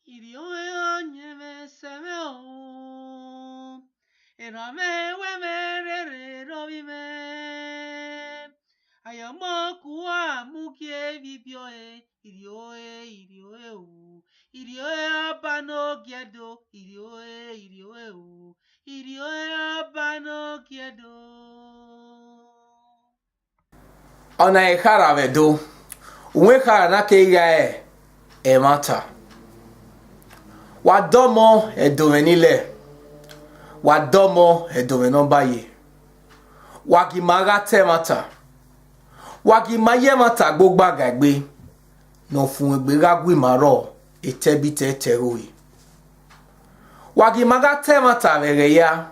Irioe nyeme seme o. Erame wemere robime. Ayamo kuwa mukie vipioe. Irioe o. Irioe abano kiedo. Irioe o. Irioe abano kiedo. Ona ekara vedo. Unwe kara na ke igae. Emata. Wadomo edomenile. Wadomo edomenobaye. Wagimaga temata. Wagimaye mata gbogba gagbe. No fun egbega gwimaro etebite teroi. Wagimaga temata vereya.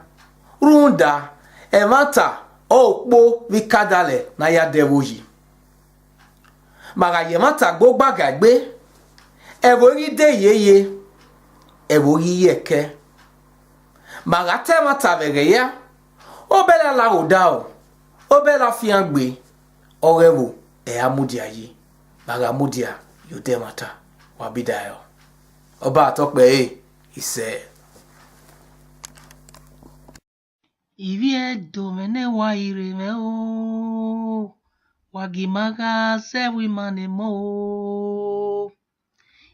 Runda emata okpo vikadale na ya devoji. Magaye mata gbogba gagbe. Evori de yeye. Evori yeke. Magate mata vereya. Obela la odao. Obela fiangbe. Orevo amudia yi. Magamudia yode mata. Wabidayo. Oba atokpe ise. Ivie domene wa ireme o. Wagimaga sewi mane mo.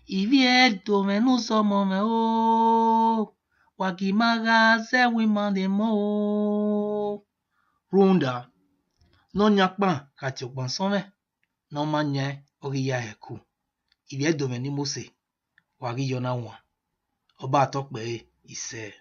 Ivie domenu somo me o. Wagimaga sewi mane mo. Ronda. No nyakpan kati okpan some. No manye oriya heku. Ivie domeni mose. Wagi yona wa. Oba atokpe ise.